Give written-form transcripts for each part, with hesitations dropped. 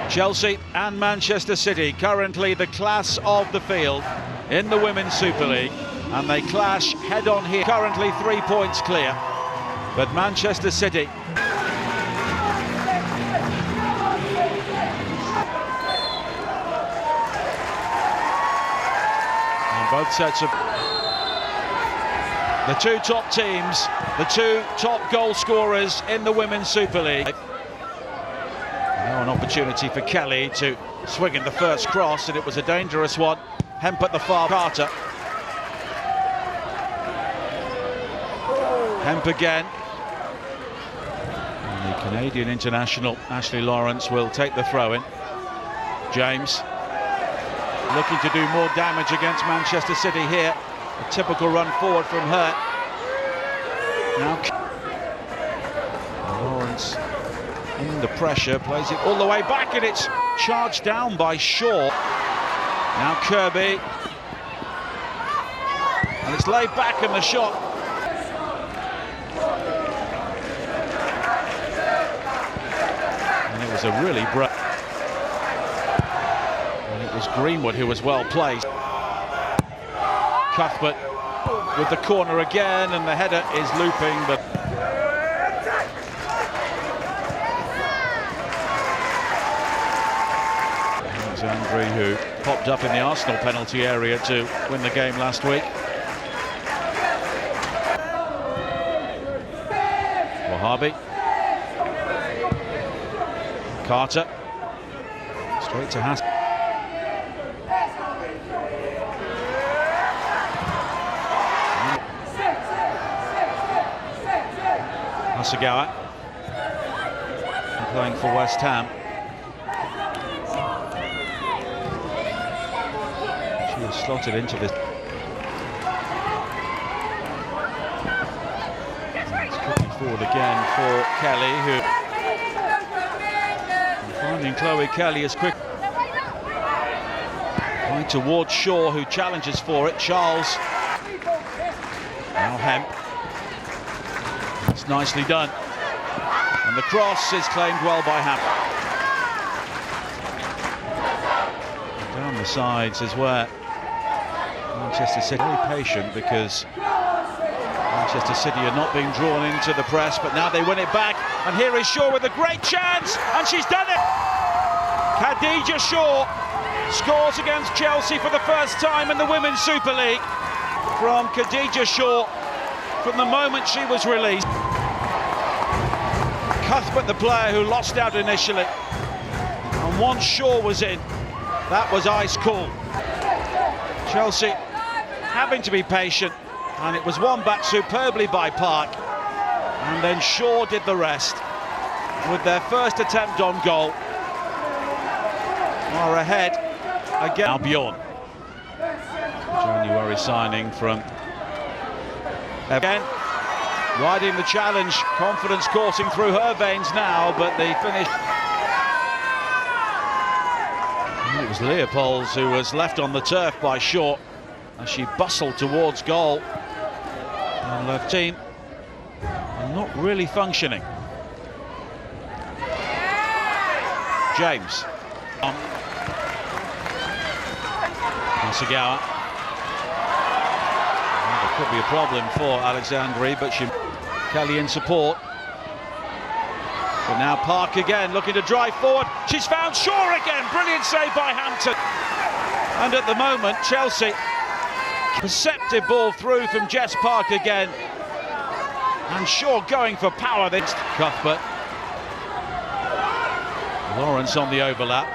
Chelsea and Manchester City, currently the class of the field in the Women's Super League, and they clash head-on here. Currently 3 points clear, but Manchester City and both sets of the two top teams, the two top goal scorers in the Women's Super League. Now an opportunity for Kelly to swing in the first cross, and it was a dangerous one. Hemp at the far. Carter. Hemp again. And the Canadian international Ashley Lawrence will take the throw-in. James looking to do more damage against Manchester City here. A typical run forward from her. Now Lawrence under pressure, plays it all the way back, and it's charged down by Shaw. Now Kirby, and it's laid back in the shot. And it was a really and it was Greenwood who was well placed. Cuthbert with the corner again, and the header is looping, but Alexandri, who popped up in the Arsenal penalty area to win the game last week. Wahhabi. Carter. Straight to Hass. Hasegawa. Playing for West Ham. Slotted into this. It's cooking forward again for Kelly, who finding Chloe Kelly is quick. Going towards Shaw, who challenges for it. Charles. Now Hemp. It's nicely done. And the cross is claimed well by Hemp. Down the sides is where Manchester City very patient, because Manchester City are not being drawn into the press, but now they win it back, and here is Shaw with a great chance, and she's done it! Khadija Shaw scores against Chelsea for the first time in the Women's Super League from Khadija Shaw from the moment she was released. Cuthbert, the player who lost out initially, and once Shaw was in, that was ice cool. Chelsea having to be patient, and it was won back superbly by Park, and then Shaw did the rest with their first attempt on goal. Are ahead again. Albion, January signing from again, riding the challenge, confidence coursing through her veins now, but the finish. It was Leopolds who was left on the turf by Shaw as she bustled towards goal. And left team not really functioning. James. Hasegawa. There could be a problem for Alexandri, but Kelly in support. But now Park again looking to drive forward. She's found Shaw again. Brilliant save by Hampton. And at the moment, Chelsea, perceptive ball through from Jess Park again. And Shaw going for power. This Cuthbert. Lawrence on the overlap.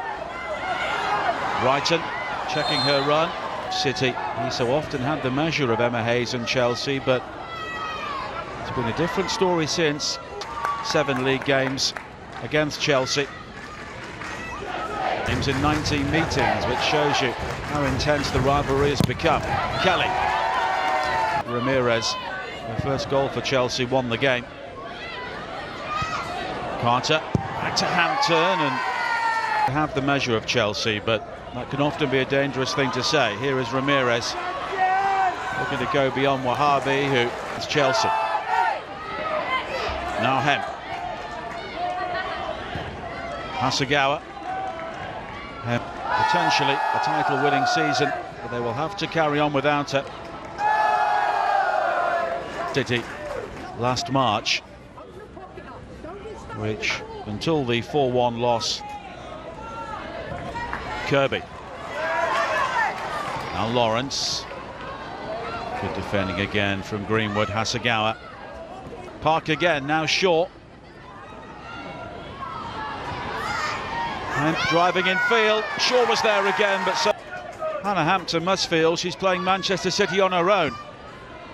Brighton checking her run. City, he so often had the measure of Emma Hayes and Chelsea, but it's been a different story since. 7 league games against Chelsea. Games in 19 meetings, which shows you how intense the rivalry has become. Kelly. Ramirez, her first goal for Chelsea, won the game. Carter, back to Hampton, and have the measure of Chelsea, but that can often be a dangerous thing to say. Here is Ramirez, looking to go beyond Wahhabi, who is Chelsea. Now Hemp. Hasegawa. Potentially a title-winning season, but they will have to carry on without it. City last March, which until the 4-1 loss. Kirby. Now Lawrence. Good defending again from Greenwood. Hasegawa. Park again, now short. And driving in field. Shaw was there again, but so Hannah Hampton must feel she's playing Manchester City on her own.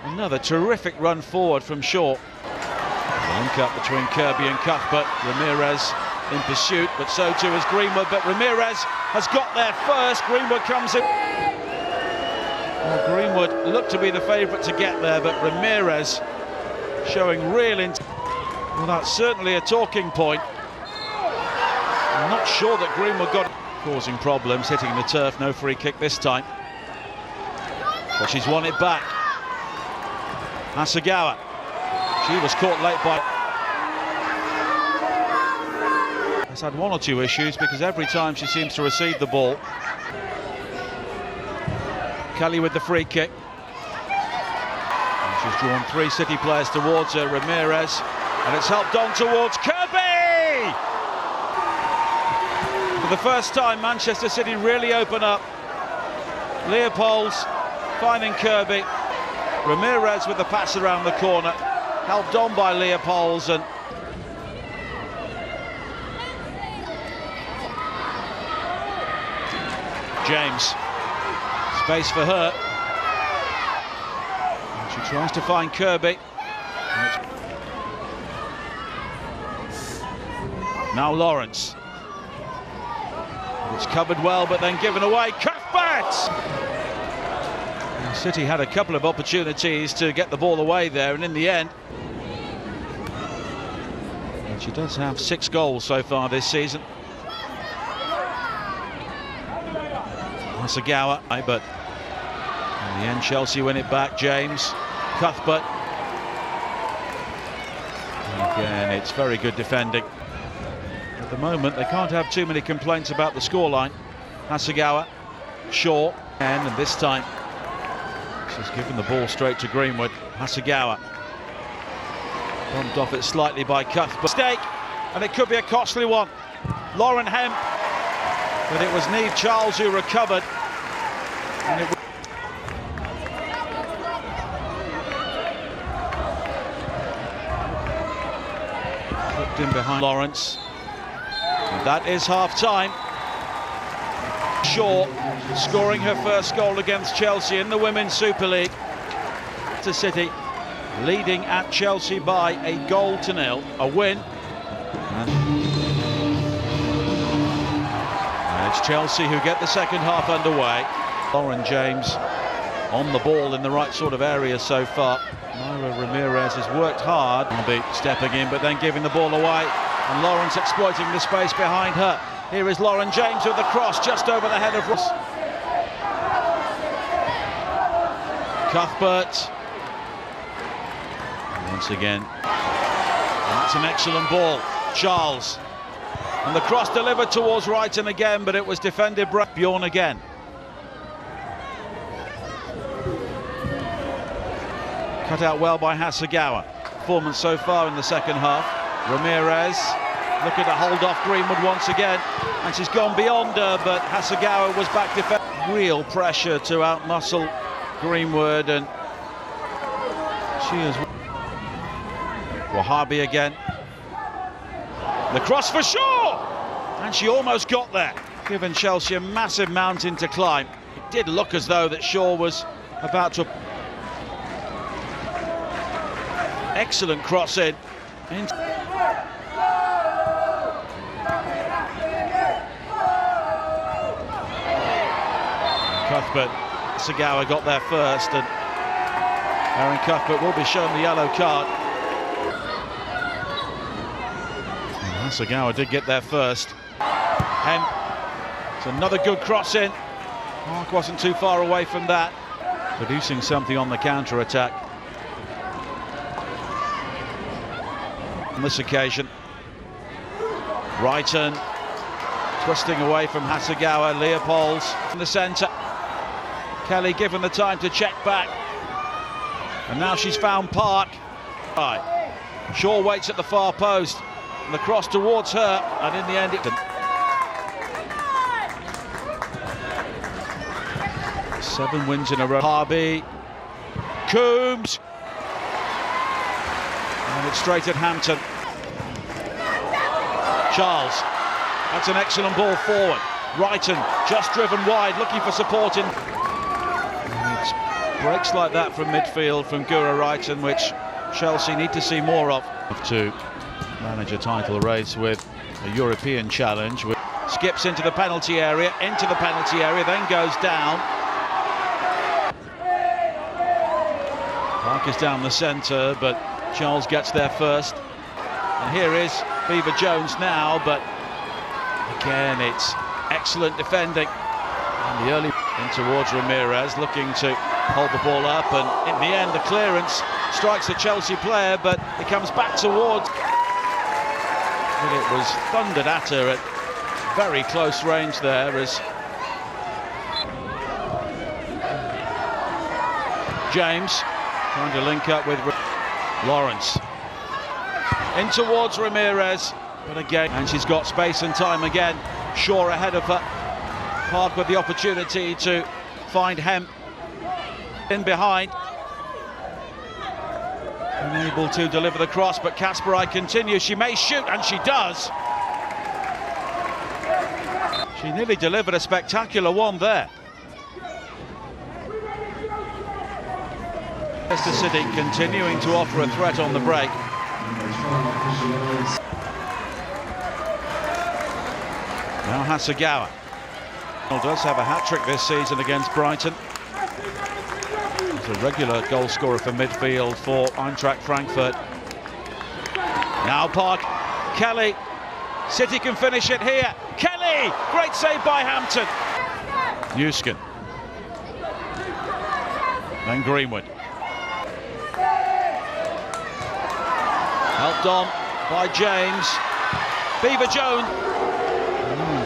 Another terrific run forward from Shaw. Link up between Kirby and Cuthbert. Ramirez in pursuit, but so too is Greenwood. But Ramirez has got there first. Greenwood comes in. Well, Greenwood looked to be the favourite to get there, but Ramirez showing real intent. Well, that's certainly a talking point. I'm not sure that Greenwood got causing problems, hitting the turf. No free kick this time. But she's won it back. Hasegawa. She was caught late by... Has had one or two issues because every time she seems to receive the ball. Kelly with the free kick. And she's drawn 3 City players towards her. Ramirez. And it's helped on towards Kirby! For the first time, Manchester City really open up. Leopold's finding Kirby. Ramirez with the pass around the corner, helped on by Leopold's, and James, space for her. And she tries to find Kirby. Now Lawrence. It's covered well, but then given away. Cuthbert! City had a couple of opportunities to get the ball away there, and in the end, and she does have 6 goals so far this season. Hasegawa, but in the end Chelsea win it back. James, Cuthbert. And again, it's very good defending. At the moment, they can't have too many complaints about the scoreline. Hasegawa, Shaw, and this time she's given the ball straight to Greenwood. Hasegawa bumped off it slightly by Cuthbert. Mistake, and it could be a costly one. Lauren Hemp, but it was Niamh Charles who recovered. And it put in behind Lawrence. And that is half-time. Shaw scoring her first goal against Chelsea in the Women's Super League. To City leading at Chelsea by a 1-0, a win. And it's Chelsea who get the second half underway. Lauren James on the ball in the right sort of area so far. Myra Ramirez has worked hard. Be stepping in, but then giving the ball away. And Lawrence exploiting the space behind her. Here is Lauren James with the cross just over the head of Ross. Cuthbert. And once again, that's an excellent ball. Charles. And the cross delivered towards Wrighton again, but it was defended by Bjorn again. Cut out well by Hasegawa. Performance so far in the second half. Ramirez looking to hold off Greenwood once again, and she's gone beyond her, but Hasegawa was back defending. Real pressure to outmuscle Greenwood, and she is... Wahabi again. The cross for Shaw! And she almost got there, giving Chelsea a massive mountain to climb. It did look as though that Shaw was about to... Excellent cross in. Cuthbert, Hasegawa got there first, and Aaron Cuthbert will be shown the yellow card. And Hasegawa did get there first. Hemp, it's another good cross in. Mark wasn't too far away from that, producing something on the counter-attack. On this occasion, Wrighton Twisting away from Hasegawa, Leopolds in the centre. Kelly given the time to check back. And now she's found Park. Right. Shaw waits at the far post. And the cross towards her. And in the end it didn't. 7 wins in a row. Harby. Coombs. And it's straight at Hampton. Charles. That's an excellent ball forward. Wrighton just driven wide, looking for support in. Breaks like that from midfield from Gura Wrighton, which Chelsea need to see more of. To manage a title race with a European challenge. Skips into the penalty area, then goes down. Park is down the centre, but Charles gets there first. And here is Beaver Jones now, but again it's excellent defending. And the early in towards Ramirez, looking to hold the ball up, and in the end the clearance strikes the Chelsea player, but it comes back towards. But it was thundered at her at very close range there as James trying to link up with Lawrence. In towards Ramirez, but again, and she's got space and time again. Shaw ahead of her. Park with the opportunity to find Hemp in behind. Unable to deliver the cross, but Kasparai continues. She may shoot, and she does. She nearly delivered a spectacular one there. Manchester City continuing to offer a threat on the break. Now Hasegawa. Does have a hat-trick this season against Brighton. He's a regular goal scorer for midfield for Eintracht Frankfurt. Now Park, Kelly. City can finish it here. Kelly! Great save by Hampton. Newskin. Then Greenwood. Helped on by James. Beaver Jones.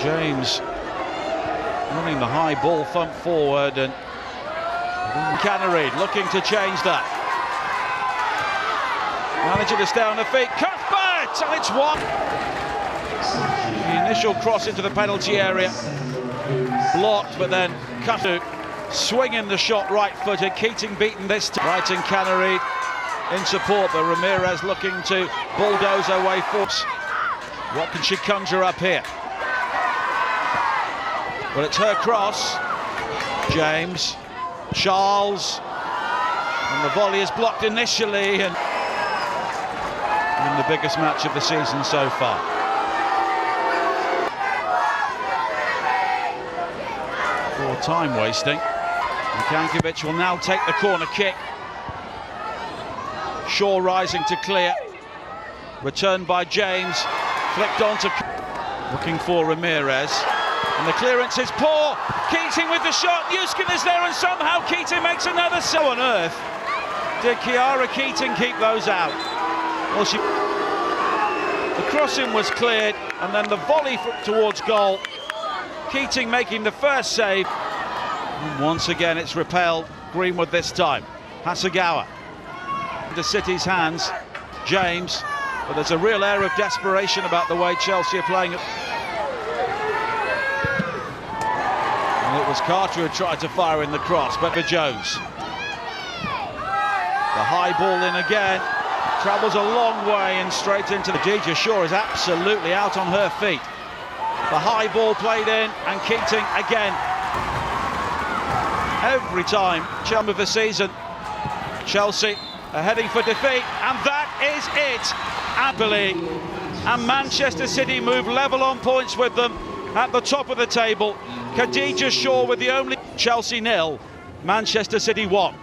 James running the high ball thump forward, and Canary looking to change that. Managing to stay on the feet. Cuthbert! And it's one. The initial cross into the penalty area. Blocked, but then Cuthbert swinging the shot right-footed. Keating beaten this time. Right and Canary in support, but Ramirez looking to bulldoze her way forward. What can she conjure up here? Well, it's her cross. James, Charles, and the volley is blocked initially, and in the biggest match of the season so far. For time wasting, and Kankovic will now take the corner kick. Shaw rising to clear. Returned by James, flicked on to looking for Ramirez. And the clearance is poor. Keating with the shot. Newskin is there, and somehow Keating makes another. So on earth did Kiara Keating keep those out? Well, the crossing was cleared, and then the volley towards goal. Keating making the first save. And once again, it's repelled. Greenwood this time. Hasegawa into City's hands. James, but there's a real air of desperation about the way Chelsea are playing it. And it was Carter who tried to fire in the cross, but for Jones. The high ball in again, travels a long way and straight into the Khadija Shaw is absolutely out on her feet. The high ball played in, and Keating again. Every time, chum of the season, Chelsea are heading for defeat, and that is it. Happily, and Manchester City move level on points with them at the top of the table. Khadija Shaw with the only. Chelsea 0, Manchester City 1.